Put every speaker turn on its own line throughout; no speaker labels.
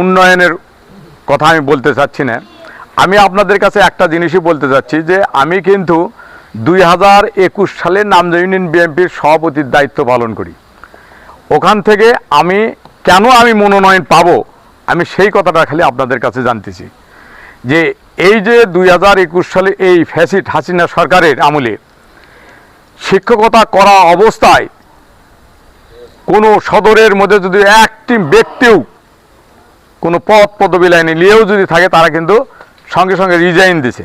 উন্নয়নের কথা আমি বলতে চাচ্ছি না, আমি আপনাদের কাছে একটা জিনিসই বলতে চাচ্ছি যে আমি কিন্তু 2021 সালে নামজাব ইউনিয়ন বিএনপির সভাপতির দায়িত্ব পালন করি। ওখান থেকে আমি কেন মনোনয়ন পাবো আমি সেই কথাটা খালি আপনাদের কাছে জানতেছি যে এই যে 2021 সালে এই ফ্যাসিস্ট হাসিনা সরকারের আমলে শিক্ষকতা করা অবস্থায় কোনো সদরের মধ্যে যদি একটি ব্যক্তিও কোনো পদবি লাইনে নিয়েও যদি থাকে তারা কিন্তু সঙ্গে সঙ্গে রিজাইন দিছে।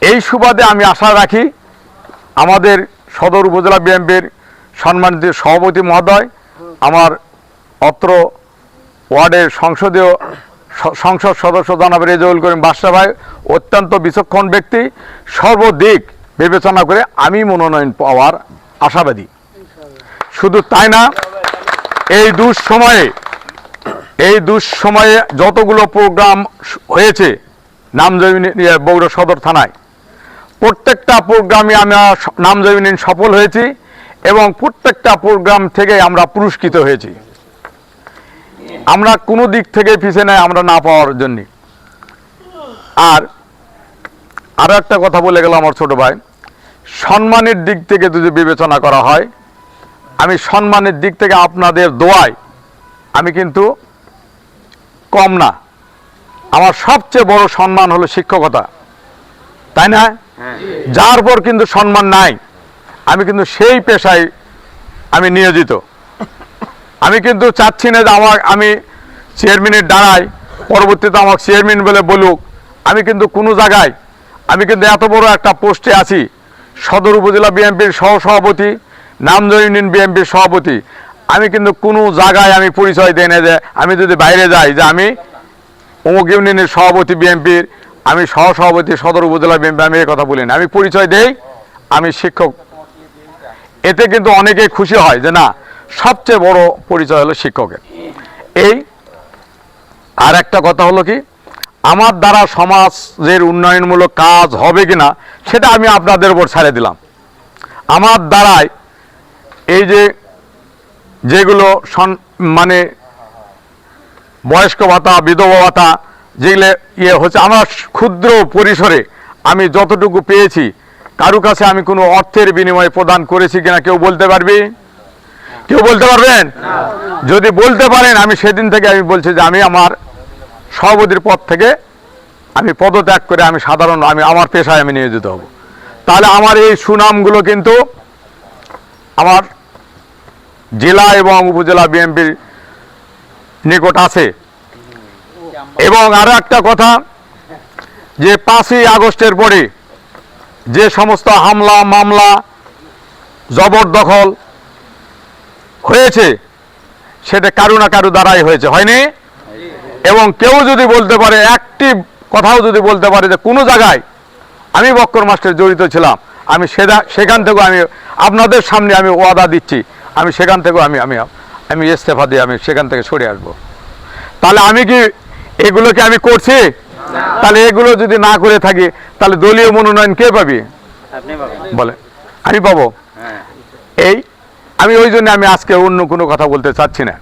এই সুবাদে আমি আশা রাখি আমাদের সদর উপজেলা বিএনপির সম্মানিত সভাপতি মহোদয়, আমার অত্র ওয়ার্ডের সংসদ সদস্য জনাব রেজাউল করিম বাদশা ভাই অত্যন্ত বিচক্ষণ ব্যক্তি, সর্বদিক বিবেচনা করে আমি মনোনয়ন পাওয়ার আশাবাদী। শুধু তাই না, এই দুঃসময়ে যতগুলো প্রোগ্রাম হয়েছে নামজাব বগুড়া সদর থানায়, প্রত্যেকটা প্রোগ্রামে আমরা নামজাব ইউনিয়ন সফল হয়েছি এবং প্রত্যেকটা প্রোগ্রাম থেকে আমরা পুরস্কৃত হয়েছি। আমরা কোনো দিক থেকে পিছিয়ে নাই আমরা না পাওয়ার জন্য। আর আরো একটা কথা বলে গেল আমার ছোট ভাই, সম্মানের দিক থেকে যদি বিবেচনা করা হয়, আমি সম্মানের দিক থেকে আপনাদের দোয়ায় আমি কিন্তু কম না। আমার সবচেয়ে বড় সম্মান হলো শিক্ষকতা, তাই না? যার পর কিন্তু সম্মান নাই, আমি কিন্তু সেই পেশায় আমি নিয়োজিত। আমি কিন্তু চাচ্ছি না যে আমি চেয়ারম্যানের দ্বারায় পরবর্তীতে আমাকে চেয়ারম্যান বলে বলুক। আমি কিন্তু কোনো জায়গায় আমি কিন্তু এত বড় একটা পোস্টে আছি, সদর উপজেলা বিএনপির সহসভাপতি, নামজাব ইউনিয়ন বিএনপির সভাপতি। আমি কিন্তু কোনো জায়গায় আমি পরিচয় দেই না যে আমি যদি বাইরে যাই যে আমি অমুক ইউনিয়নের সভাপতি বিএনপির, আমি সহসভাপতি সদর উপজেলা বিএনপি, আমি এই কথা বলি না। আমি পরিচয় দেই আমি শিক্ষক। এতে কিন্তু অনেকেই খুশি হয় যে না, সবচেয়ে বড় পরিচয় হলো শিক্ষকের। এই আর একটা কথা হলো কি, আমার দ্বারা সমাজের উন্নয়নমূলক কাজ হবে কিনা সেটা আমি আপনাদের উপর ছেড়ে দিলাম। আমার দ্বারায় এই যেগুলো মানে বয়স্ক ভাতা, বিধবা ভাতা যেগুলো হচ্ছে, আমার ক্ষুদ্র পরিসরে আমি যতটুকু পেয়েছি, কারো কাছে আমি কোনো অর্থের বিনিময়ে প্রদান করেছি কিনা কেউ বলতে পারবে? কেউ বলতে পারবেন? যদি বলতে পারেন, আমি সেদিন থেকে আমি বলছি যে আমি আমার সভাপতির পদ থেকে আমি পদত্যাগ করে আমি আমার পেশায় আমি নিয়োজিত হব। তাহলে আমার এই সুনামগুলো কিন্তু আমার জেলা এবং উপজেলা বিএনপির নিকট আছে। এবং আরো একটা কথা, যে 5ই আগস্টের পরে যে সমস্ত হামলা মামলা জবরদখল হয়েছে সেটা কারো না কারো দ্বারাই হয়েছে, হয়নি? এবং কেউ যদি বলতে পারে, একটি কথাও যদি বলতে পারে যে কোনো জায়গায় আমি বক্কর মাস্টার জড়িত ছিলাম, আমি সেখান থেকেও আমি আপনাদের সামনে আমি ওয়াদা দিচ্ছি, আমি সেখান থেকেও আমি ইস্তফা দিয়ে আমি সেখান থেকে সরে আসবো। তাহলে আমি কি এগুলোকে আমি করছি? তাহলে এগুলো যদি না করে থাকি তাহলে দলীয় মনোনয়ন কে পাবি? বলে আমি পাবো। এই আমি ওই জন্য আমি আজকে অন্য কোনো কথা বলতে চাচ্ছি না।